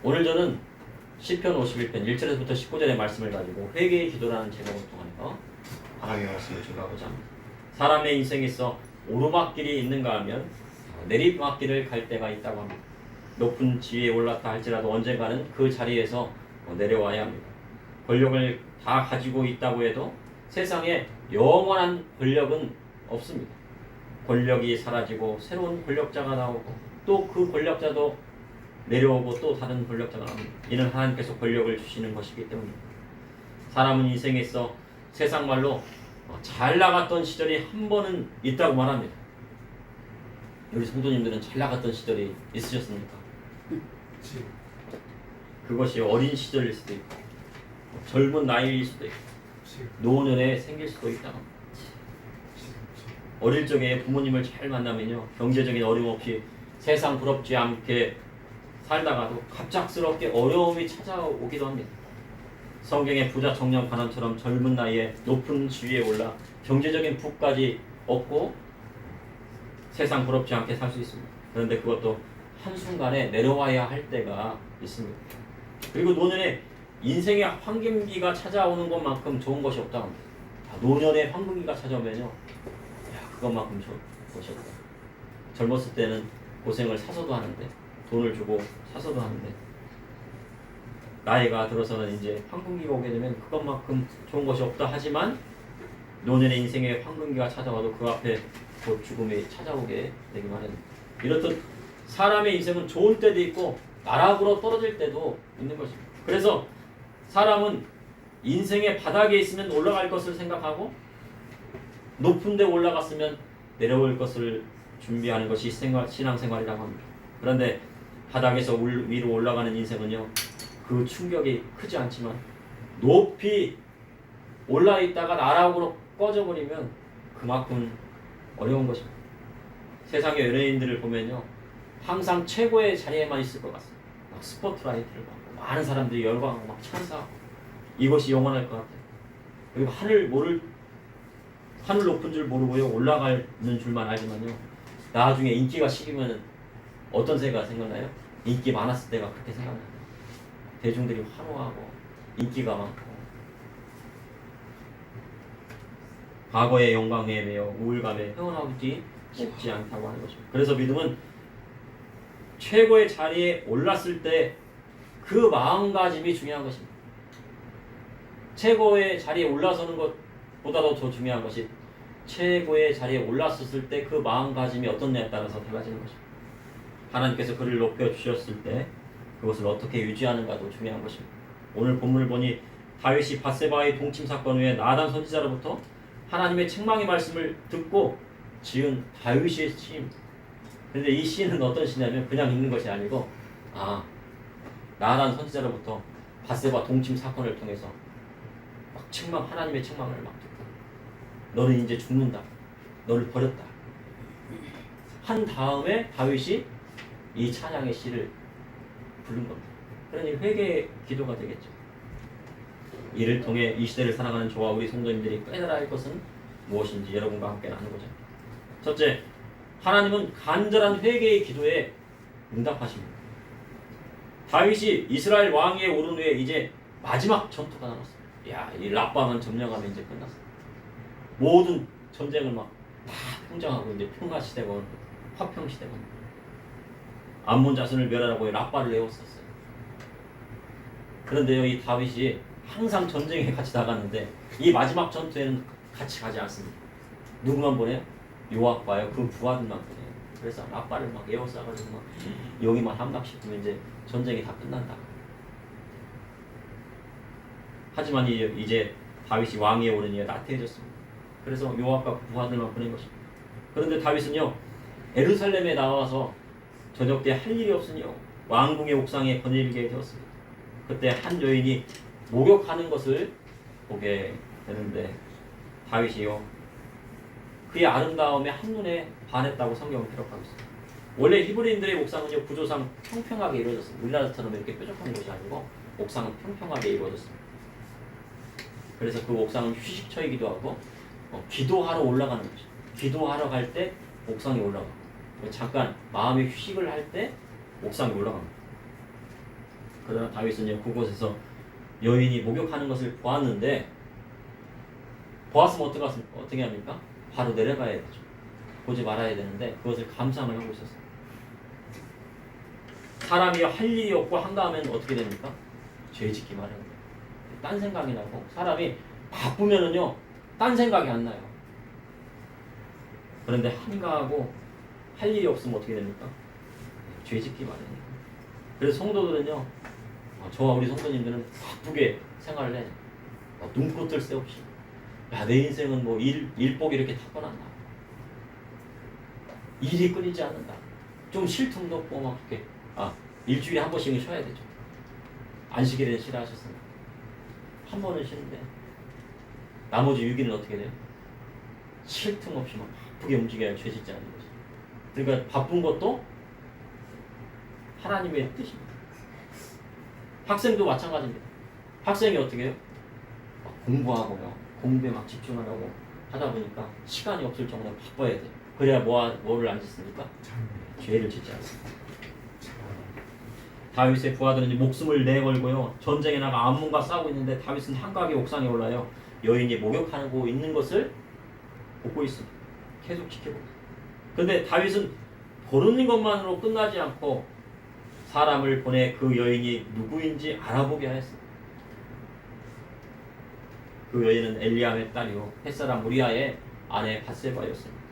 오늘 저는 시편 51편 1절에서부터 19절의 말씀을 가지고 회개의 기도라는 제목을 통하여 하나님의 말씀을 증거하고자 합니다. 사람의 인생에 있어 오르막길이 있는가 하면 내리막길을 갈 때가 있다고 합니다. 높은 지위에 올랐다 할지라도 언젠가는 그 자리에서 내려와야 합니다. 권력을 다 가지고 있다고 해도 세상에 영원한 권력은 없습니다. 권력이 사라지고 새로운 권력자가 나오고 또 그 권력자도 내려오고 또 다른 권력자가 나옵니다. 이는 하나님께서 권력을 주시는 것이기 때문입니다. 사람은 인생에 있어 세상 말로 잘 나갔던 시절이 한 번은 있다고 말합니다. 우리 성도님들은 잘 나갔던 시절이 있으셨습니까? 그것이 어린 시절일 수도 있고 젊은 나이일 수도 있고 노년에 생길 수도 있다고 합니다. 어릴 적에 부모님을 잘 만나면요 경제적인 어려움 없이 세상 부럽지 않게 살다가도 갑작스럽게 어려움이 찾아오기도 합니다. 성경의 부자 청년 가난처럼 젊은 나이에 높은 지위에 올라 경제적인 부까지 얻고 세상 부럽지 않게 살 수 있습니다. 그런데 그것도 한순간에 내려와야 할 때가 있습니다. 그리고 노년에 인생의 황금기가 찾아오는 것만큼 좋은 것이 없다고 합니다. 노년에 황금기가 찾아오면요 그것만큼 좋은 것이 없다. 젊었을 때는 고생을 사서도 하는데 돈을 주고 사서도 하는데 나이가 들어서는 이제 황금기가 오게 되면 그것만큼 좋은 것이 없다 하지만 노년의 인생의 황금기가 찾아와도 그 앞에 곧 죽음이 찾아오게 되기 마련입니다. 이렇듯 사람의 인생은 좋은 때도 있고 나락으로 떨어질 때도 있는 것입니다. 그래서 사람은 인생의 바닥에 있으면 올라갈 것을 생각하고 높은 데 올라갔으면 내려올 것을 준비하는 것이 신앙생활이라고 합니다. 그런데 바닥에서 위로 올라가는 인생은요 그 충격이 크지 않지만 높이 올라 있다가 나락으로 꺼져버리면 그만큼 어려운 것입니다. 세상의 연예인들을 보면요 항상 최고의 자리에만 있을 것 같습니다. 막 스포트라이트를 받고 많은 사람들이 열광하고 막 찬사하고 이것이 영원할 것 같아요. 그리고 하늘 높은 줄 모르고요 올라가는 줄만 알지만요 나중에 인기가 식으면 어떤 새가 생각나요? 인기 많았을 때가 그렇게 생각나요. 대중들이 환호하고 인기가 많고 과거의 영광에 매여 우울감에 헤어나오기 쉽지 않다고 하는 것입니다. 그래서 믿음은 최고의 자리에 올랐을 때 그 마음가짐이 중요한 것입니다. 최고의 자리에 올라서는 것보다도 더 중요한 것이 최고의 자리에 올랐을 때 그 마음가짐이 어떻냐에 따라서 달라지는 것입니다. 하나님께서 그를 높여주셨을 때 그것을 어떻게 유지하는가도 중요한 것입니다. 오늘 본문을 보니 다윗이 밧세바의 동침 사건 후에 나단 선지자로부터 하나님의 책망의 말씀을 듣고 지은 다윗의 시입니다. 그런데 이 시는 어떤 시냐면 그냥 읽는 것이 아니고 나단 선지자로부터 밧세바 동침 사건을 통해서 막 하나님의 책망을 막 듣고 너는 이제 죽는다. 너를 버렸다. 한 다음에 다윗이 이 찬양의 시를 부른 겁니다. 그러니 회개의 기도가 되겠죠. 이를 통해 이 시대를 살아가는 저와 우리 성도님들이 깨달아야 할 것은 무엇인지 여러분과 함께 나누고자 합니다. 첫째, 하나님은 간절한 회개의 기도에 응답하십니다. 다윗이 이스라엘 왕위에 오른 후에 이제 마지막 전투가 남았어요. 이 랍방은 점령하면 이제 끝났어요. 모든 전쟁을 막 다 평정하고 이제 평화시대가 화평시대가 암몬 자손을 멸하라고 랍바를 에웠었어요. 그런데요 이 다윗이 항상 전쟁에 같이 나갔는데 이 마지막 전투에는 같이 가지 않습니다. 누구만 보내요? 요압과요 그 부하들만 보내요. 그래서 랍바를 막 에워싸가지고 막 여기만 함락시키면 이제 전쟁이 다 끝난다. 하지만 이제 다윗이 왕위에 오르니 나태해졌습니다. 그래서 요압과 부하들만 보낸 것입니다. 그런데 다윗은요 예루살렘에 나와서 저녁 때 할 일이 없으니요 왕궁의 옥상에 거닐게 되었습니다. 그때 한 여인이 목욕하는 것을 보게 되는데 다윗이요 그의 아름다움에 한눈에 반했다고 성경은 기록하고 있습니다. 원래 히브리인들의 옥상은요 구조상 평평하게 이루어졌습니다. 우리나라처럼 이렇게 뾰족한 것이 아니고 옥상은 평평하게 이루어졌습니다. 그래서 그 옥상은 휴식처이기도 하고 기도하러 올라가는 것이죠. 기도하러 갈 때 옥상에 올라가고 잠깐 마음의 휴식을 할 때 옥상에 올라갑니다. 그러나 다윗은 이제 그곳에서 여인이 목욕하는 것을 보았는데 보았으면 어떻게 합니까? 바로 내려가야 되죠. 보지 말아야 되는데 그것을 감상을 하고 있었어요. 사람이 할 일이 없고 한가하면 어떻게 됩니까? 죄 짓기 마련입니다. 딴 생각이 나고 사람이 바쁘면은요 딴 생각이 안 나요. 그런데 한가하고 할 일이 없으면 어떻게 됩니까? 죄 짓기 마련이에요. 그래서 성도들은요 저와 우리 성도님들은 바쁘게 생활을 해. 눈코 뜰 새 없이 야 내 인생은 뭐 일복이 이렇게 타고났나, 일이 끊이지 않는다, 좀 쉴 틈도 없고 막 이렇게 일주일에 한 번씩은 쉬어야 되죠. 안식일에는 싫어하셨습니다. 한 번은 쉬는데 나머지 6일은 어떻게 돼요? 쉴 틈 없이 막 바쁘게 움직여야 죄 짓지 않는 거죠. 그러니까 바쁜 것도 하나님의 뜻입니다. 학생도 마찬가지입니다. 학생이 어떻게 해요? 공부하고요. 공부에 막 집중하려고 하다 보니까 시간이 없을 정도로 바빠야 돼요. 그래야 뭐를 안 짓습니까? 죄를 짓지 않습니다. 다윗의 부하들은 이제 목숨을 내걸고요. 전쟁에 나가 암몬과 싸우고 있는데 다윗은 한가하게 옥상에 올라요. 여인이 목욕하고 있는 것을 보고 있습니다. 계속 지켜봅니다. 그런데 다윗은 보는 것만으로 끝나지 않고 사람을 보내 그 여인이 누구인지 알아보게 하였습니다. 그 여인은 엘리암의 딸이요 햇사람 우리아의 아내 밧세바였습니다.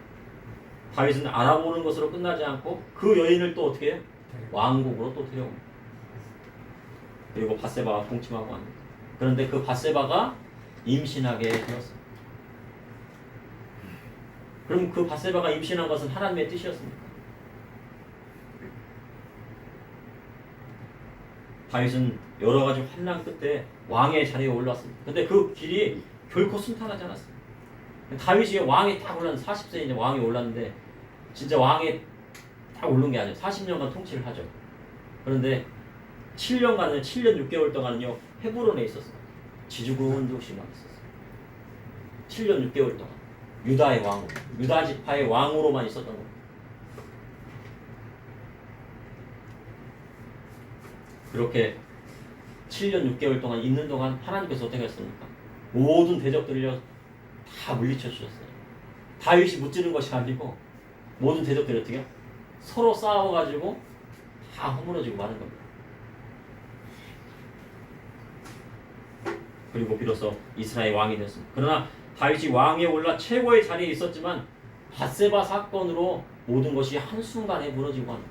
다윗은 알아보는 것으로 끝나지 않고 그 여인을 또 어떻게 해요? 왕국으로 또 데려옵니다. 그리고 밧세바와 동침하고 합니다. 그런데 그 밧세바가 임신하게 되었습니다. 그럼 그 밧세바가 임신한 것은 하나님의 뜻이었습니까? 다윗은 여러 가지 환난 끝에 왕의 자리에 올랐습니다. 근데 그 길이 결코 순탄하지 않았습니다. 다윗이 왕에 딱 올랐는데 40세에 이제 왕에 올랐는데 진짜 왕에 딱 오른 게 아니에요. 40년간 통치를 하죠. 그런데 7년 6개월 동안은요 헤브론에 있었어요. 지주군족시만 있었어요. 7년 6개월 동안 유다의 왕, 유다 지파의 왕으로만 있었던 겁니다. 그렇게 7년 6개월 동안 있는 동안 하나님께서 어떻게 했습니까? 모든 대적들을요 다 물리쳐 주셨어요. 다윗이 무찌른 것이 아니고 모든 대적들이 어떻게 해요? 서로 싸워가지고 다 허물어지고 마는 겁니다. 그리고 비로소 이스라엘 왕이 됐습니다. 그러나 다윗이 왕에 올라 최고의 자리에 있었지만 밧세바 사건으로 모든 것이 한순간에 무너지고 합니다.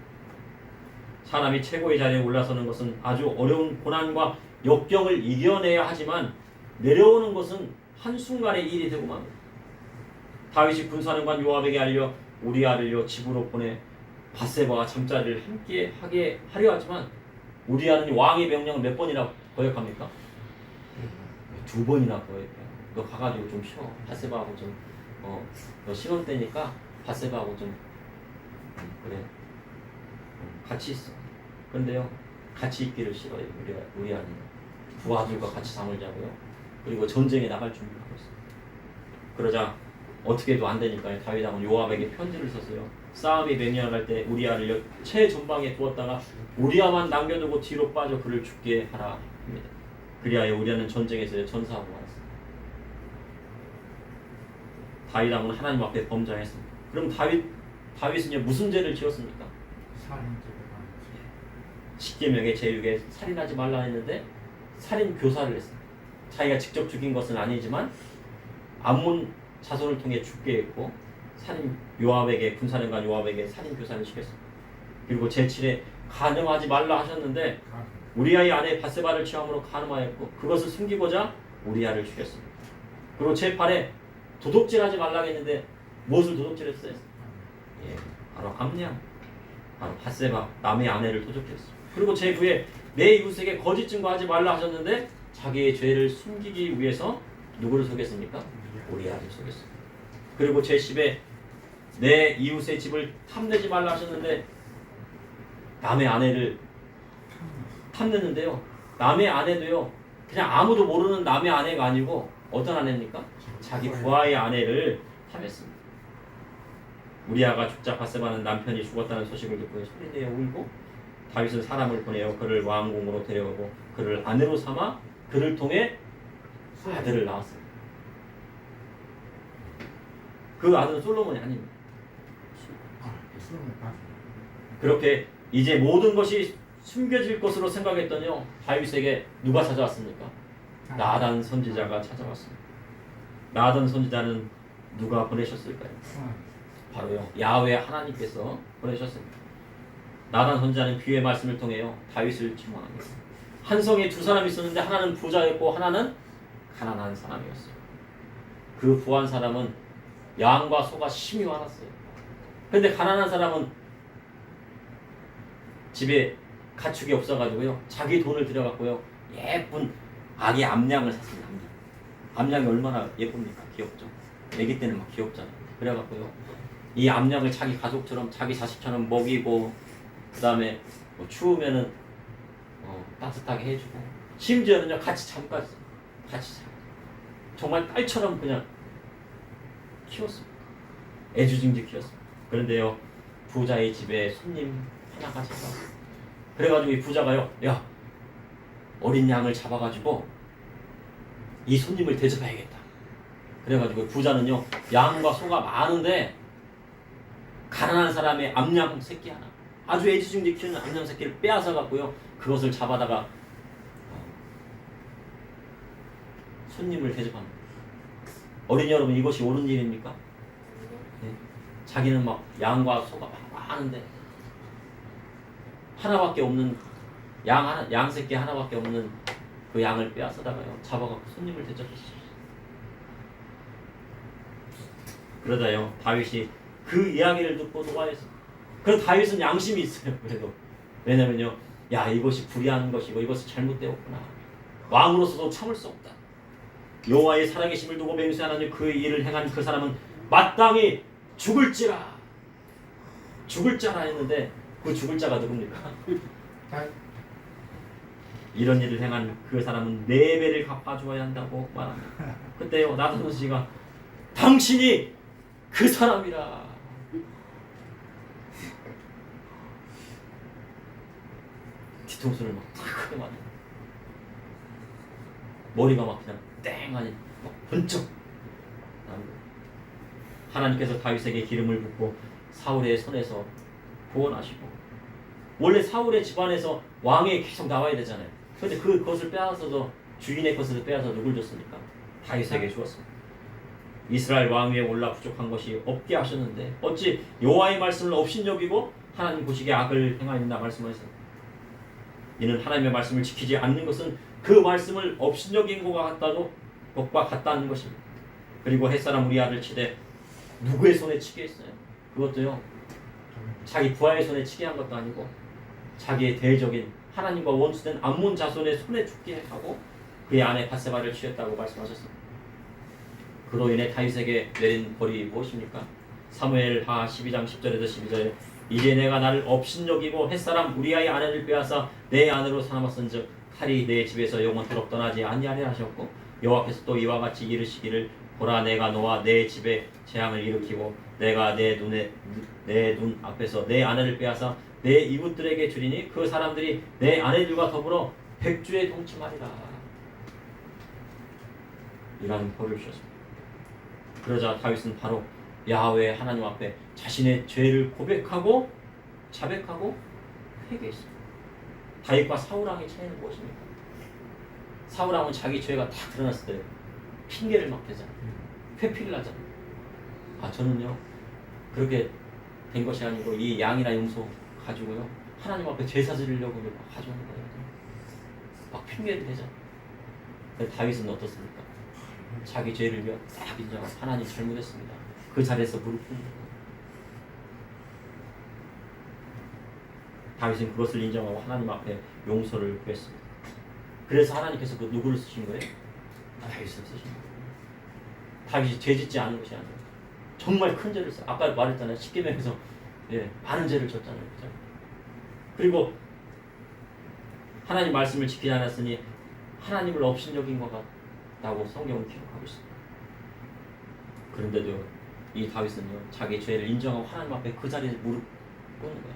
사람이 최고의 자리에 올라서는 것은 아주 어려운 고난과 역경을 이겨내야 하지만 내려오는 것은 한순간의 일이 되고 맙니다. 다윗이 군사령관 요압에게 알려 우리아를요 집으로 보내 밧세바와 잠자리를 함께 하게 하려 하지만 우리아는 왕의 명령을 몇 번이나 거역합니까? 2번이나 거역해요. 너 가가지고 좀 쉬어. 밧세바하고 좀 너 신혼 때니까 밧세바하고 좀 그래 같이 있어. 그런데요 같이 있기를 싫어요. 우리아는 부하들과 같이 잠을 자고요. 그리고 전쟁에 나갈 준비를 하고 있어요. 그러자 어떻게 해도 안 되니까요. 다윗 왕은 요압에게 편지를 썼어요. 싸움이 맹렬할 때 우리아를 최전방에 두었다가 우리아만 남겨두고 뒤로 빠져 그를 죽게 하라 합니다. 그리하여 우리아는 전쟁에서 전사하고 말았습니다. 다윗 왕은 하나님 앞에 범죄했습니다. 그럼 다윗은 무슨 죄를 지었습니까? 십계명의 제6에 살인하지 말라 했는데 살인 교사를 했습니다. 자기가 직접 죽인 것은 아니지만 암몬 자손을 통해 죽게 했고 요압에게 군사령관 요압에게 살인 교사를 시켰습니다. 그리고 제7에 간음하지 말라 하셨는데 우리아의 아내 밧세바를 취함으로 간음하였고 그것을 숨기고자 우리아를 죽였습니다. 그리고 제8에 도둑질하지 말라 했는데 무엇을 도둑질했어요? 바로 암냥, 바로 밧세바 남의 아내를 도둑했어요. 그리고 제9에 내 이웃에게 거짓 증거하지 말라 하셨는데 자기의 죄를 숨기기 위해서 누구를 속였습니까? 우리아를 속였습니다. 그리고 제10에 내 이웃의 집을 탐내지 말라 하셨는데 남의 아내를 탐내는데요. 남의 아내도요. 그냥 아무도 모르는 남의 아내가 아니고 어떤 아내입니까? 자기 부하의 아내를 탐했습니다. 우리아가 죽자 밧세바는 남편이 죽었다는 소식을 듣고 소리내어 울고 다윗은 사람을 보내어 그를 왕궁으로 데려가고 그를 아내로 삼아 그를 통해 아들을 낳았습니다. 그 아들은 솔로몬이 아닙니다. 그렇게 이제 모든 것이 숨겨질 것으로 생각했더니요, 다윗에게 누가 찾아왔습니까? 나단 선지자가 찾아왔습니다. 나단 선지자는 누가 보내셨을까요? 바로요, 야훼 하나님께서 보내셨습니다. 나단 선지자는 귀의 말씀을 통해요, 다윗을 책망합니다. 한 성에 두 사람이 있었는데 하나는 부자였고 하나는 가난한 사람이었어요. 그 부한 사람은 양과 소가 심히 많았어요. 그런데 가난한 사람은 집에 가축이 없어가지고요, 자기 돈을 들여갖고요, 예쁜 아기 암양을 샀습니다. 암양이 얼마나 예쁩니까? 귀엽죠. 아기 때는 막 귀엽잖아요. 그래갖고요, 이 암양을 자기 가족처럼, 자기 자식처럼 먹이고, 그 다음에 뭐 추우면은 따뜻하게 해주고, 심지어는요 같이 잠까지 같이 자. 정말 딸처럼 그냥 키웠습니다. 애주징지 키웠습니다. 그런데요, 부자의 집에 손님 하나가 찾아왔어요. 그래가지고 이 부자가요, 야, 어린 양을 잡아가지고 이 손님을 대접해야겠다. 그래가지고 부자는요, 양과 소가 많은데 가난한 사람의 암양 새끼 하나, 아주 애지중지 키우는 암양 새끼를 빼앗아 갖고요, 그것을 잡아다가 손님을 대접합니다. 어린이 여러분, 이것이 옳은 일입니까? 네. 자기는 막 양과 소가 많은데 하나밖에 없는 양 새끼 하나밖에 없는 그 양을 빼앗아다가요, 잡아갖고 손님을 대접했어요. 그러다요, 다윗이 그 이야기를 듣고 노하였어요. 그래서 다윗은 양심이 있어요. 그래도 왜냐면요, 야, 이것이 불의한 것이고 이것이 잘못되었구나. 왕으로서도 참을 수 없다. 여호와의 살아계심을 두고 맹세하나니 그 일을 행한 그 사람은 마땅히 죽을지라. 죽을 자라 했는데 그 죽을 자가 누굽니까? 이런 일을 행한 그 사람은 4배를 갚아주어야 한다고 말합니다. 그때요, 나단 씨가 당신이 그 사람이라. 뒤통수를 막 크게 맞아. 머리가 막 그냥 땡 하니 막 번쩍. 하나님께서 다윗에게 기름을 붓고 사울의 손에서 구원하시고, 원래 사울의 집안에서 왕이 계속 나와야 되잖아요. 그런데 그것을 빼앗아서, 주인의 것을 빼앗아 누굴 줬습니까? 다윗에게 주었습니다. 이스라엘 왕 위에 올라 부족한 것이 없게 하셨는데 어찌 여호와의 말씀을 업신여기고 하나님 보시기에 악을 행하였나 말씀하셨습니다. 이는 하나님의 말씀을 지키지 않는 것은 그 말씀을 업신여긴 것과 같다는 것입니다. 그리고 햇사람 우리아를 치되 누구의 손에 치게 했어요? 그것도요, 자기 부하의 손에 치게 한 것도 아니고 자기의 대적인 하나님과 원수된 암몬 자손의 손에 죽게 하고 그의 아내 바세바를 취했다고 말씀하셨습니다. 그로 인해 다윗에게 내린 벌이 무엇입니까? 사무엘하 12장 10절에서 12절에 이제 내가 나를 업신여기고 햇사람 우리아의 아내를 빼앗아 내 아내로 삼았은즉 칼이 내 집에서 영원토록 떠나지 아니하리라 하셨고, 여호와께서 또 이와 같이 이르시기를 보라, 내가 너와 내 집에 재앙을 일으키고 내가 내 눈 앞에서 내 아내를 빼앗아 내 이웃들에게 주리니 그 사람들이 내 아내들과 더불어 백주에 동침하리라. 이라는 벌을 주셨습니다. 그러자 다윗은 바로 야훼 하나님 앞에 자신의 죄를 고백하고 자백하고 회개했습니다. 다윗과 사울왕의 차이는 무엇입니까? 사울왕은 자기 죄가 다 드러났을 때 핑계를 막 대잖아요. 회피를 하잖아요. 저는요, 그렇게 된 것이 아니고 이 양이나 염소 가지고요, 하나님 앞에 제사 드리려고 가져오는 거예요. 막 핑계를 대잖아요. 근데 다윗은 어떻습니까? 자기 죄를 딱 인정하고 하나님 잘못했습니다. 그 자리에서 무릎 꿇는 거예요. 다윗은 그것을 인정하고 하나님 앞에 용서를 구했습니다. 그래서 하나님께서 그 누구를 쓰신 거예요? 다윗을 쓰신 거예요. 다윗이 죄 짓지 않은 것이 아니에요. 정말 큰 죄를 써. 아까 말했잖아요. 십계명에서 많은 죄를 졌잖아요. 그죠? 그리고 하나님 말씀을 지키지 않았으니 하나님을 업신여긴 것 같다고 성경은 기록하고 있습니다. 그런데도 이 다윗은요, 자기 죄를 인정하고 하나님 앞에 그 자리에 무릎 꿇는 거예요.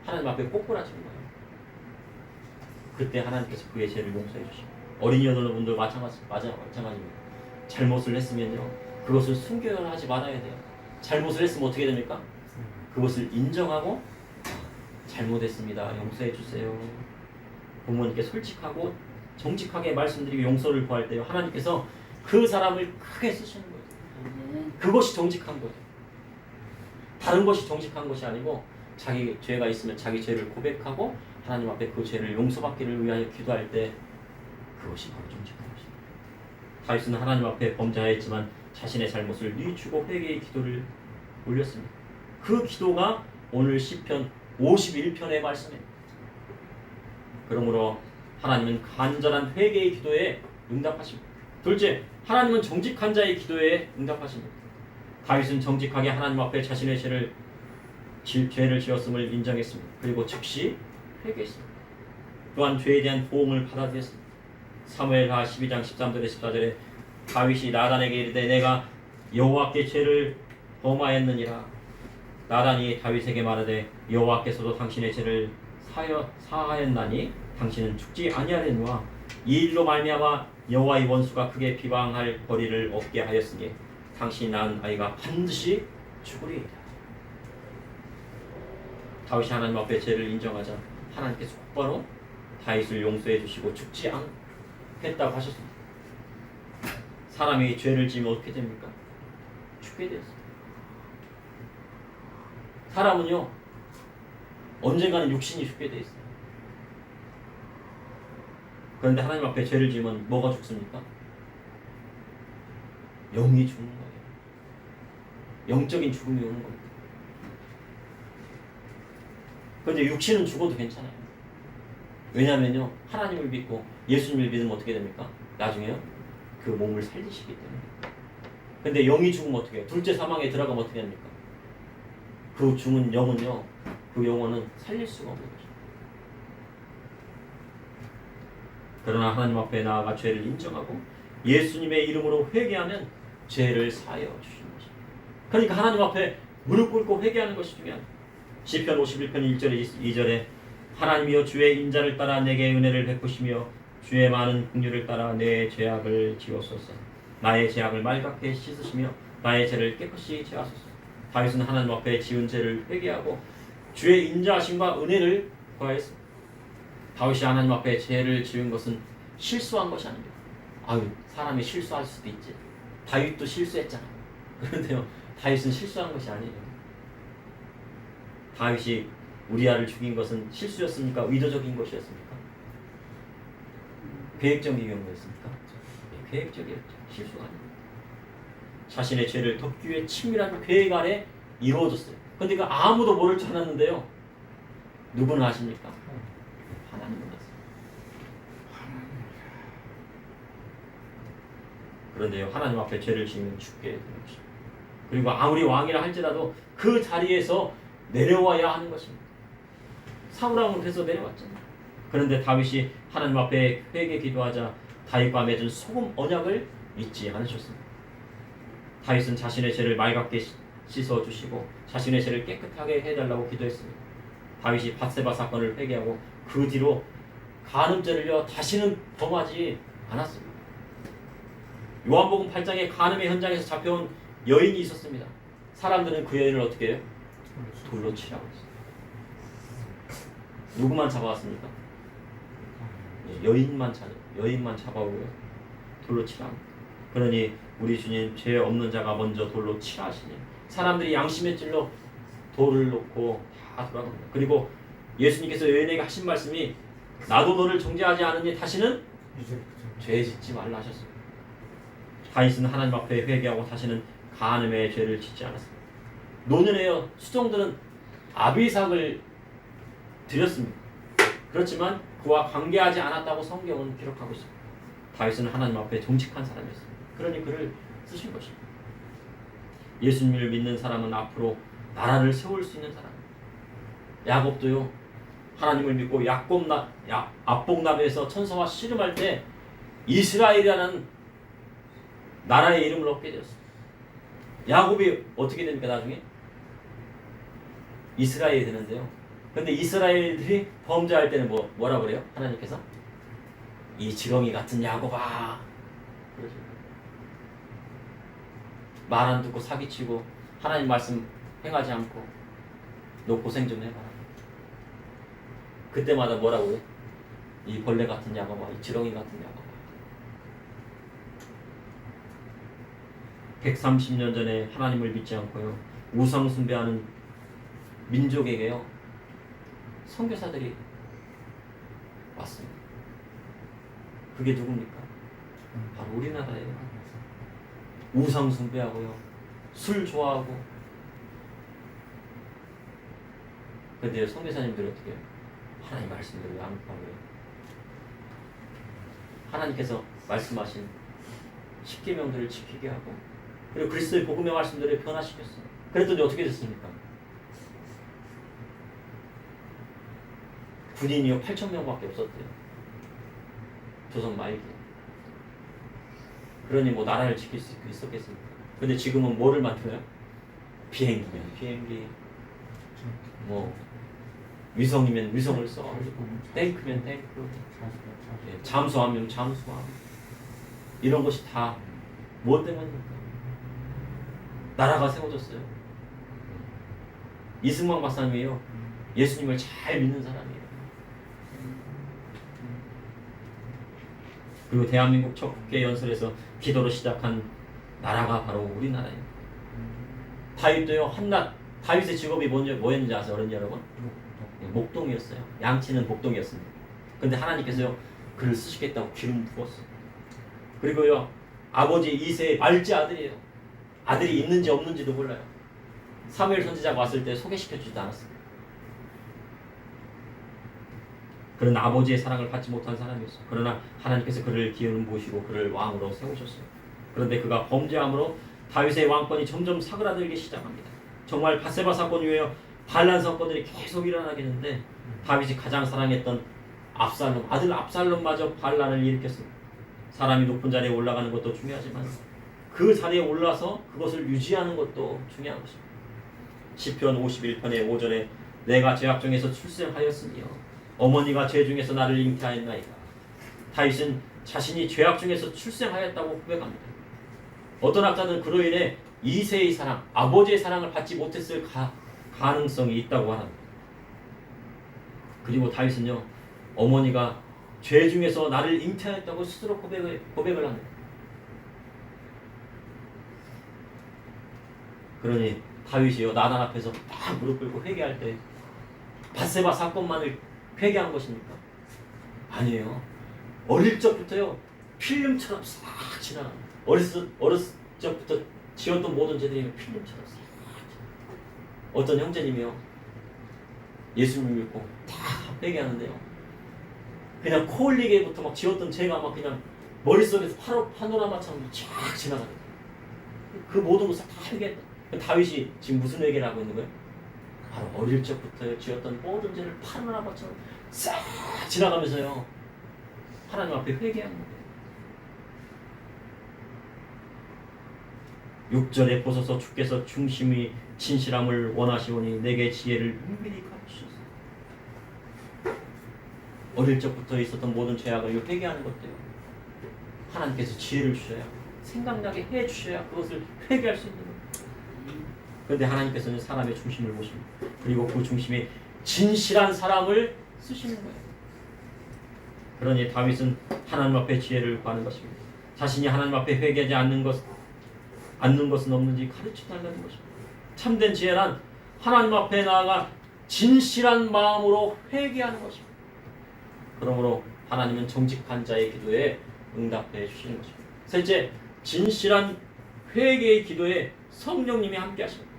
하나님 앞에 꼬꾸라지는 거예요. 그때 하나님께서 그의 죄를 용서해 주시고 어린이 여러분들 마찬가지입니다. 잘못을 했으면요 그것을 순교하지 말아야 돼요. 잘못을 했으면 어떻게 됩니까? 그것을 인정하고 잘못했습니다. 용서해 주세요. 부모님께 솔직하고 정직하게 말씀드리고 용서를 구할 때요 하나님께서 그 사람을 크게 쓰시는 거예요. 그것이 정직한 거예요. 다른 것이 정직한 것이 아니고 자기 죄가 있으면 자기 죄를 고백하고 하나님 앞에 그 죄를 용서받기를 위하여 기도할 때 그것이 바로 정직한 것입니다. 다윗은 하나님 앞에 범죄하였지만 자신의 잘못을 뉘우치고 회개의 기도를 올렸습니다. 그 기도가 오늘 시편 51편의 말씀입니다. 그러므로 하나님은 간절한 회개의 기도에 응답하십니다. 둘째, 하나님은 정직한 자의 기도에 응답하십니다. 다윗은 정직하게 하나님 앞에 자신의 죄를 지었음을 인정했습니다. 그리고 즉시 회개했습니다. 또한 죄에 대한 보응을 받아들였습니다. 사무엘하 12장 13절에 14절에 다윗이 나단에게 이르되 내가 여호와께 죄를 범하였느니라. 나단이 다윗에게 말하되 여호와께서도 당신의 죄를 사하였나니 당신은 죽지 아니하려니와 이 일로 말미암아 여호와의 원수가 크게 비방할 거리를 얻게 하였으니 당신이 낳은 아이가 반드시 죽으리이다. 다윗이 하나님 앞에 죄를 인정하자 하나님께서 곧바로 다윗을 용서해 주시고 죽지 않겠다고 하셨습니다. 사람이 죄를 지으면 어떻게 됩니까? 죽게 되었습니다. 사람은요 언젠가는 육신이 죽게 되어 있어요. 그런데 하나님 앞에 죄를 지으면 뭐가 죽습니까? 영이 죽는 거예요. 영적인 죽음이 오는 겁니다. 그런데 육신은 죽어도 괜찮아요. 왜냐하면요 하나님을 믿고 예수님을 믿으면 어떻게 됩니까? 나중에요 그 몸을 살리시기 때문에. 근데 영이 죽으면 어떻게 해요? 둘째 사망에 들어가면 어떻게 됩니까? 그 죽은 영은요 그 영혼은 살릴 수가 없는 거죠. 그러나 하나님 앞에 나아가 죄를 인정하고 예수님의 이름으로 회개하면 죄를 사하여 주시는 것입니다. 그러니까 하나님 앞에 무릎 꿇고 회개하는 것이 중요합니다. 시편 51편 1절에 2절에 하나님이여 주의 인자를 따라 내게 은혜를 베푸시며 주의 많은 긍휼을 따라 내 죄악을 지우소서. 나의 죄악을 말갛게 씻으시며 나의 죄를 깨끗이 제하소서. 다윗은 하나님 앞에 지은 죄를 회개하고 주의 인자하심과 은혜를 구하였습니다. 다윗이 하나님 앞에 죄를 지은 것은 실수한 것이 아닙니다. 사람이 실수할 수도 있지. 다윗도 실수했잖아. 그런데요 다윗은 실수한 것이 아니에요. 다윗이 우리아를 죽인 것은 실수였습니까? 의도적인 것이었습니까? 계획적인 경우였습니까? 계획적이었죠. 실수가 아닙니다. 자신의 죄를 덮기 위해 치밀한 계획 아래 이루어졌어요. 그런데 그 아무도 모를 줄 알았는데요 누구는 아십니까? 하나님은 아세요. 그런데요 하나님 앞에 죄를 지으면 죽게 되는 것입니다. 그리고 아무리 왕이라 할지라도 그 자리에서 내려와야 하는 것입니다. 사울왕은 그래서 내려왔잖아요. 그런데 다윗이 하나님 앞에 회개 기도하자 다윗과 맺은 소금 언약을 잊지 않으셨습니다. 다윗은 자신의 죄를 말갛게 씻어주시고 자신의 죄를 깨끗하게 해달라고 기도했습니다. 다윗이 밧세바 사건을 회개하고 그 뒤로 간음죄를요 다시는 범하지 않았습니다. 요한복음 8장에 간음의 현장에서 잡혀온 여인이 있었습니다. 사람들은 그 여인을 어떻게 해요? 돌로 치라고 했어요. 누구만 잡아왔습니까? 여인만 잡아오고요 돌로 치라. 그러니 우리 주님 죄 없는 자가 먼저 돌로 치라 하시니 사람들이 양심의 찔러 돌을 놓고 다 돌아갑니다. 그리고 예수님께서 여인에게 하신 말씀이 나도 너를 정죄하지 않으니 다시는 죄 짓지 말라 하셨습니다. 다윗은 하나님 앞에 회개하고 다시는 간음의 죄를 짓지 않았습니다. 노년에요 수종들은 아비삭을 드렸습니다. 그렇지만 그와 관계하지 않았다고 성경은 기록하고 있습니다. 다윗은 하나님 앞에 정직한 사람이었습니다. 그러니 그를 쓰신 것입니다. 예수님을 믿는 사람은 앞으로 나라를 세울 수 있는 사람. 야곱도요 하나님을 믿고 압복나루에서 천사와 씨름할 때 이스라엘이라는 나라의 이름을 얻게 되었습니다. 야곱이 어떻게 됩니까? 나중에 이스라엘이 되는데요 근데 이스라엘들이 범죄할 때는 뭐라 그래요? 하나님께서 이 지렁이 같은 야곱아, 그러죠. 말 안 듣고 사기치고 하나님 말씀 행하지 않고 너 고생 좀 해봐라. 그때마다 뭐라고요? 이 벌레 같은 야곱아, 이 지렁이 같은 야곱아. 130년 전에 하나님을 믿지 않고요 우상 숭배하는 민족에게요 선교사들이 왔습니다. 그게 누굽니까? 바로 우리나라예요. 우상 숭배하고요 술 좋아하고. 근데 선교사님들이 어떻게 해요? 하나님 말씀대로 양육하고요 하나님께서 말씀하신 십계명들을 지키게 하고 그리고 그리스도의 복음의 말씀들을 변화시켰어요. 그랬더니 어떻게 됐습니까? 군인이요 8,000명밖에 없었대요. 조선 말기. 그러니 뭐 나라를 지킬 수 있었겠습니까? 근데 지금은 뭐를 만들어요? 비행기면 비행기, 뭐 위성이면 위성을 써, 탱크면 탱크, 잠수함이면 잠수함. 이런 것이 다 무엇 때문입니까? 나라가 세워졌어요. 이승만 박사님이요 예수님을 잘 믿는 사람이에요. 그리고 대한민국 첫 국회 연설에서 기도로 시작한 나라가 바로 우리나라예요. 다윗도요 한낱 다윗의 직업이 뭐였는지 아세요, 어른이 여러분? 목동이었어요. 양치는 목동이었습니다. 근데 하나님께서요 그를 쓰시겠다고 기름 부었어요. 그리고요 아버지 이새의 말째 아들이에요. 아들이 있는지 없는지도 몰라요. 사무엘 선지자가 왔을 때 소개시켜주지도 않았습니다. 그런 아버지의 사랑을 받지 못한 사람이었어요. 그러나 하나님께서 그를 기름 부으시고 그를 왕으로 세우셨어요. 그런데 그가 범죄함으로 다윗의 왕권이 점점 사그라들기 시작합니다. 정말 밧세바 사건 이후에 반란 사건들이 계속 일어나겠는데 다윗이 가장 사랑했던 압살롬, 아들 압살롬마저 반란을 일으켰습니다. 사람이 높은 자리에 올라가는 것도 중요하지만 그 자리에 올라서 그것을 유지하는 것도 중요한 것입니다. 시편 51편의 5절에 내가 죄악 중에서 출생하였으며 어머니가 죄 중에서 나를 잉태하였나이다. 다윗은 자신이 죄악 중에서 출생하였다고 고백합니다. 어떤 학자들은 그로 인해 이세의 사랑, 아버지의 사랑을 받지 못했을 가능성이 있다고 합니다. 그리고 다윗은요 어머니가 죄 중에서 나를 잉태하였다고 스스로 고백을 합니다. 그러니 다윗이요 나단 앞에서 딱 무릎 꿇고 회개할 때 밧세바 사건만을 회개한 것입니까? 아니에요. 어릴 적부터요 필름처럼 싹 지나가. 어렸을 적부터 지었던 모든 죄들이 필름처럼 싹 지나가. 어떤 형제님이요 예수님을 믿고 다 회개하는데요 그냥 코 흘리게부터 막 지었던 죄가 막 그냥 머릿속에서 파노라마처럼 쫙 지나가요. 그 모든 것을 다 회개했다. 다윗이 지금 무슨 회개를 하고 있는 거예요? 바로 어릴 적부터 지었던 모든 죄를 파노라마처럼 싹 지나가면서요 하나님 앞에 회개하는 거예요. 6절에 보소서 주께서 중심이 진실함을 원하시오니 내게 지혜를 은밀히 가르치소서. 어릴 적부터 있었던 모든 죄악을 회개하는 것도요 하나님께서 지혜를 주셔야 생각나게 해주셔야 그것을 회개할 수 있는 거예요. 그런데 하나님께서는 사람의 중심을 보십니다. 그리고 그 중심에 진실한 사람을 쓰시는 거예요. 그러니 다윗은 하나님 앞에 지혜를 구하는 것입니다. 자신이 하나님 앞에 회개하지 않는 것은 없는지 가르쳐 달라는 것입니다. 참된 지혜란 하나님 앞에 나아가 진실한 마음으로 회개하는 것입니다. 그러므로 하나님은 정직한 자의 기도에 응답해 주시는 것입니다. 셋째, 진실한 회개의 기도에 성령님이 함께 하십니다.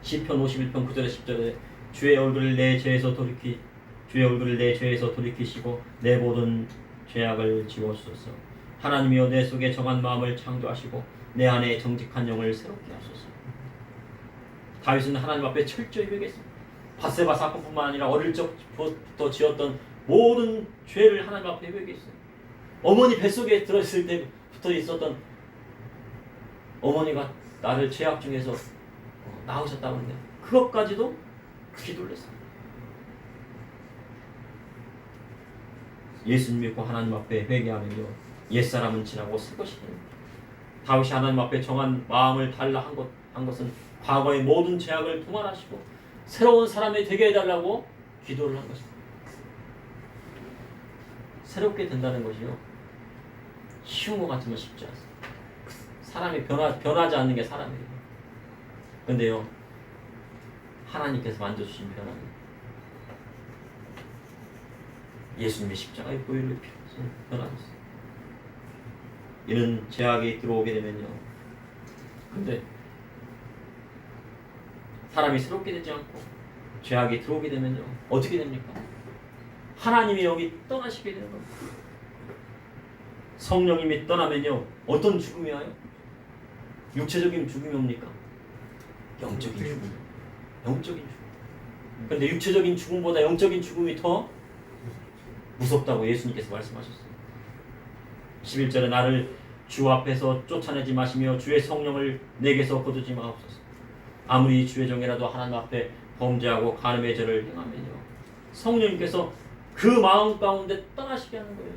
시편 51편 9절에 10절에 주의 얼굴을 내 죄에서 돌이키시고 내 모든 죄악을 지워주소서. 하나님이여 내 속에 정한 마음을 창조하시고 내 안에 정직한 영을 새롭게 하소서. 다윗은 하나님 앞에 철저히 회개했습니다. 밧세바 사건뿐만 아니라 어릴 적부터 지었던 모든 죄를 하나님 앞에 회개했어요. 어머니 뱃속에 들어있을 때부터 있었던 어머니가 나를 죄악 중에서 낳으셨다고 하는데 그것까지도 기도를 했습니다. 예수님 믿고 하나님 앞에 회개하면요 옛사람은 지나고 새 것이 됩니다. 다윗이 하나님 앞에 정한 마음을 달라 한 것은 과거의 모든 죄악을 도말하시고 새로운 사람이 되게 해달라고 기도를 한 것입니다. 새롭게 된다는 것이요 쉬운 것 같으면 쉽지 않습니다. 사람이 변하지 않는 게 사람이에요. 근데요 하나님께서 만져주신 변화는 예수님의 십자가의 보혈을 피해서 변화됐어요. 이는 죄악이 들어오게 되면요 근데 사람이 새롭게 되지 않고 죄악이 들어오게 되면요 어떻게 됩니까? 하나님이 여기 떠나시게 되는 겁니다. 성령님이 떠나면요 어떤 죽음이 와요? 육체적인 죽음이 옵니까? 영적인 죽음. 영적인 죽음. 근데 육체적인 죽음보다 영적인 죽음이 더 무섭다고 예수님께서 말씀하셨어요. 11절에 나를 주 앞에서 쫓아내지 마시며 주의 성령을 내게서 거두지 마옵소서. 아무리 주의 종이라도 하나님 앞에 범죄하고 간음의 죄를 행하면요 성령님께서 그 마음 가운데 떠나시게 하는 거예요.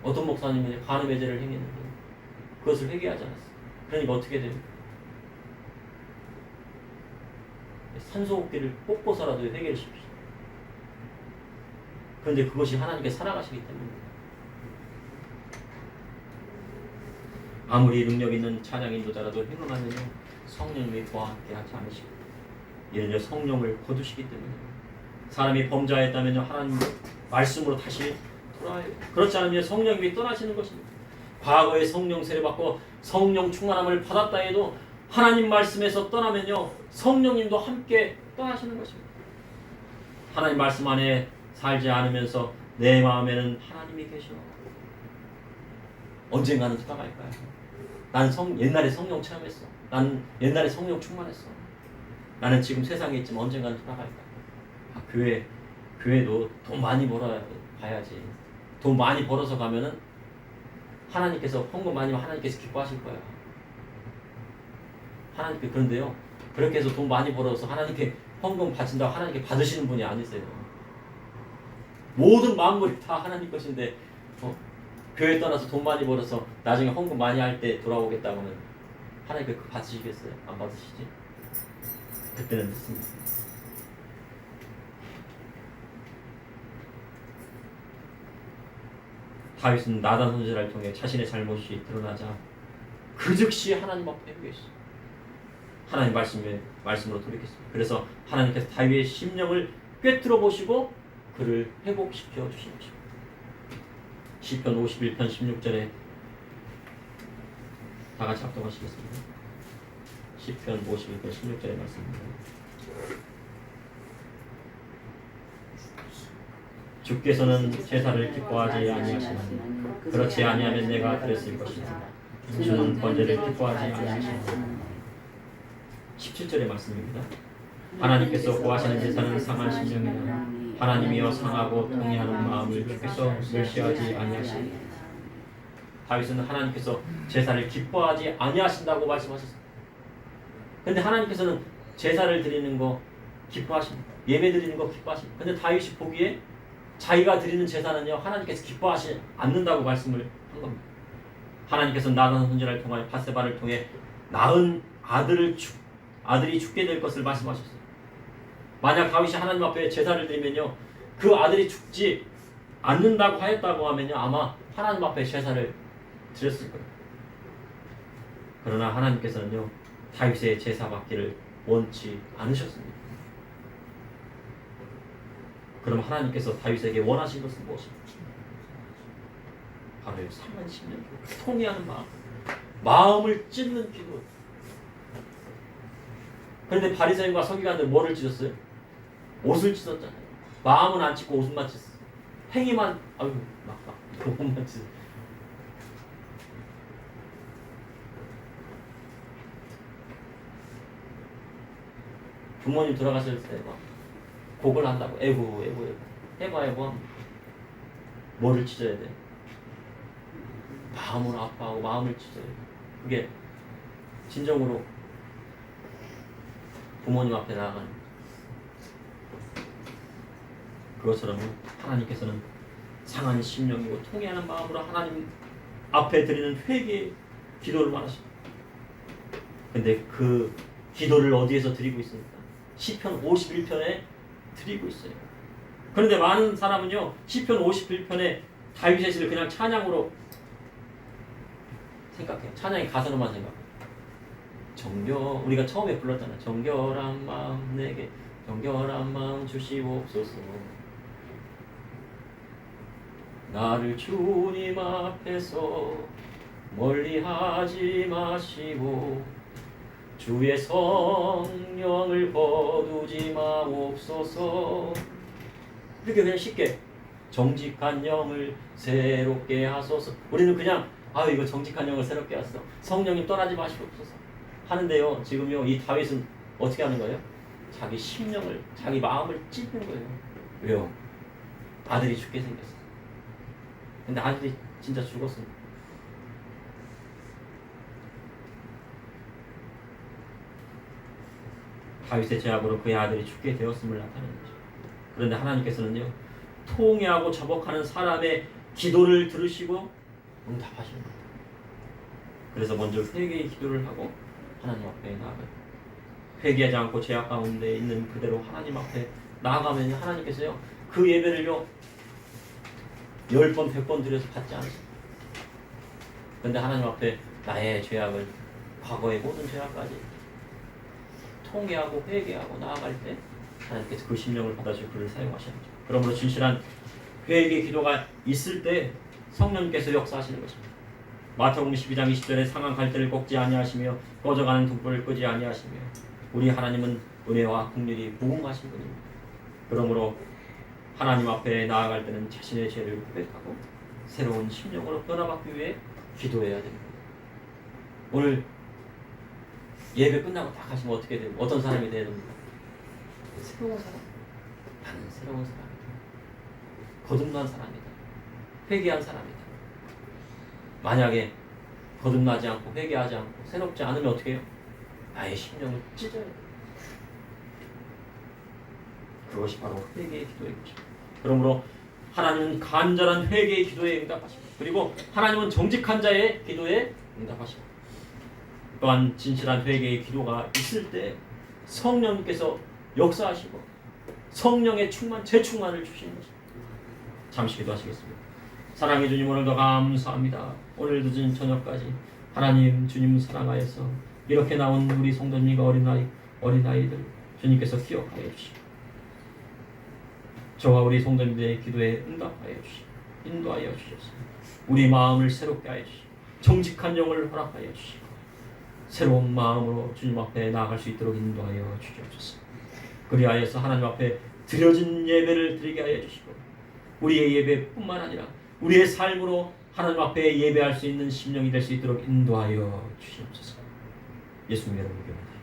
어떤 목사님은 간음의 죄를 행했는데 그것을 회개하지 않았어요. 그러니까 어떻게 돼요? 산소호흡기를 뽑고서라도 회개를 시킵시다. 그런데 그것이 하나님께 살아가시기 때문입니다. 아무리 능력 있는 찬양 인도자라도 행음하면요 성령님이 그와 함께 하지 않으시고 이는 성령을 거두시기 때문입니다. 사람이 범죄하였다면요 하나님 말씀으로 다시 돌아와야 돼요. 그렇지 않으면 성령님이 떠나시는 것입니다. 과거에 성령 세례받고 성령 충만함을 받았다 해도 하나님 말씀에서 떠나면요 성령님도 함께 떠나시는 것입니다. 하나님 말씀 안에 살지 않으면서 내 마음에는 하나님이 계셔. 언젠가는 돌아갈 거야. 난 옛날에 성령 체험했어. 난 옛날에 성령 충만했어. 나는 지금 세상에 있지만 언젠가는 돌아갈 거야. 교회도 돈 많이 벌어야 가야지. 돈 많이 벌어서 가면은 하나님께서 헌금 많이 하면 하나님께서 기뻐하실 거야. 하나님께 그런데요. 그렇게 해서 돈 많이 벌어서 하나님께 헌금 바친다고 하나님께 받으시는 분이 아니세요. 모든 만물이 다 하나님 것인데 교회 떠나서 돈 많이 벌어서 나중에 헌금 많이 할 때 돌아오겠다고 하면 하나님께 그거 받으시겠어요? 안 받으시지? 그때는 됐습니다. 다윗은 나단 선지자를 통해 자신의 잘못이 드러나자 그 즉시 하나님 앞에 회개했어요. 하나님 말씀으로 돌이켰습니다. 그래서 하나님께서 다윗의 심령을 꿰뚫어 보시고 그를 회복시켜 주신 것입니다. 시편 51편 16절에 다 같이 합독하시겠습니다. 시편 51편 16절의 말씀입니다. 주께서는 제사를 기뻐하지 아니하시나니 그렇지 아니하면 내가 드렸을 것이다. 주는 번제를 기뻐하지 아니하시나니 17절의 말씀입니다. 하나님께서 구하시는 제사는 상한 심령이나 하나님이여 상하고 통회하는 마음을 주께서 멸시하지 아니하시니. 다윗은 하나님께서 제사를 기뻐하지 아니하신다고 말씀하셨습니다. 근데 하나님께서는 제사를 드리는 거 기뻐하십니다. 예배 드리는 거 기뻐하십니다. 근데 다윗이 보기에 자기가 드리는 제사는요 하나님께서 기뻐하지 않는다고 말씀을 한 겁니다. 하나님께서는 나단 선지자를 통하여 밧세바를 통해 낳은 아들이 죽게 될 것을 말씀하셨어요. 만약 다윗이 하나님 앞에 제사를 드리면요 그 아들이 죽지 않는다고 하였다고 하면요 아마 하나님 앞에 제사를 드렸을 거예요. 그러나 하나님께서는요 다윗의 제사 받기를 원치 않으셨습니다. 그럼 하나님께서 다윗에게 원하신 것은 무엇입니까? 바로 상한 심령, 통회하는 마음을 찢는 기도. 그런데 바리새인과 서기관들 뭐를 찢었어요? 옷을 찢었잖아요. 마음은 안 찢고 옷만 찢었어요. 행위만 옷만 찢었어요. 부모님 돌아가실 때 막 곡을 한다고 애고 해봐야 뭐 뭐를 찢어야 돼? 마음으로 아파하고 마음을 찢어야 돼. 그게 진정으로 부모님 앞에 나아가는 그것처럼 하나님께서는 상한 심령이고 통회하는 마음으로 하나님 앞에 드리는 회개의 기도를 말하십니다. 근데 그 기도를 어디에서 드리고 있습니까? 시편 51편에 드리고 있어요. 그런데 많은 사람은요, 시편 51편에 다윗의 시를 그냥 찬양으로 생각해요. 찬양의 가사로만 생각해요. 우리가 처음에 불렀잖아요. 정결한 마음 내게 정결한 마음 주시옵소서. 나를 주님 앞에서 멀리하지 마시고 주의 성령을 거두지 마옵소서. 이렇게 그냥 쉽게 정직한 영을 새롭게 하소서. 우리는 그냥 이거 정직한 영을 새롭게 하소서, 성령님 떠나지 마시옵소서 하는데요, 지금요 이 다윗은 어떻게 하는 거예요? 자기 심령을, 자기 마음을 찢는 거예요. 왜요? 아들이 죽게 생겼어. 근데 아들이 진짜 죽었습니다. 다윗의 죄악으로 그의 아들이 죽게 되었음을 나타내는 거죠. 그런데 하나님께서는요, 통회하고 자복하는 사람의 기도를 들으시고 응답하시는 거예요. 그래서 먼저 회개의 기도를 하고 하나님 앞에 나아가요. 회개하지 않고 죄악 가운데 있는 그대로 하나님 앞에 나아가면 하나님께서요, 그 예배를요 10번, 100번 드려서 받지 않으십니다. 그런데 하나님 앞에 나의 죄악을, 과거의 모든 죄악까지 통회하고 회개하고 나아갈 때 하나님께서 그 심령을 받아주고 그를 사용하시는 거죠. 그러므로 진실한 회개 기도가 있을 때 성령님께서 역사하시는 것입니다. 마태복음 12장 20절에 상한 갈대를 꺾지 아니하시며 꺼져가는 등불을 끄지 아니하시며 우리 하나님은 은혜와 긍휼이 무궁하신 분입니다. 그러므로 하나님 앞에 나아갈 때는 자신의 죄를 고백하고 새로운 심령으로 변화받기 위해 기도해야 됩니다. 오늘 예배 끝나고 딱 하시면 어떻게 돼요? 어떤 사람이 돼야 됩니까? 새로운 사람. 나는 새로운 사람이다. 거듭난 사람이다. 회개한 사람이다. 만약에 거듭나지 않고 회개하지 않고 새롭지 않으면 어떻게 해요? 나의 심령을 찢어야 돼요. 그것이 바로 회개의 기도의 것입니다. 그러므로 하나님은 간절한 회개의 기도에 응답하십니다. 그리고 하나님은 정직한 자의 기도에 응답하십니다. 또한 진실한 회개의 기도가 있을 때 성령님께서 역사하시고 성령의 재충만을 주시는 것입니다. 잠시 기도하시겠습니다. 사랑해 주님, 오늘도 감사합니다. 오늘 늦은 저녁까지 하나님 주님 사랑하여서 이렇게 나온 우리 성도님과 어린아이들 주님께서 기억하여 주시고 저와 우리 성도님들의 기도에 응답하여 주시고 인도하여 주셨습니다. 우리 마음을 새롭게 하여 주시고 정직한 영을 허락하여 주시고 새로운 마음으로 주님 앞에 나아갈 수 있도록 인도하여 주시옵소서. 그리하여서 하나님 앞에 드려진 예배를 드리게 하여 주시고 우리의 예배뿐만 아니라 우리의 삶으로 하나님 앞에 예배할 수 있는 심령이 될 수 있도록 인도하여 주시옵소서. 예수님의 이름으로 기도합니다.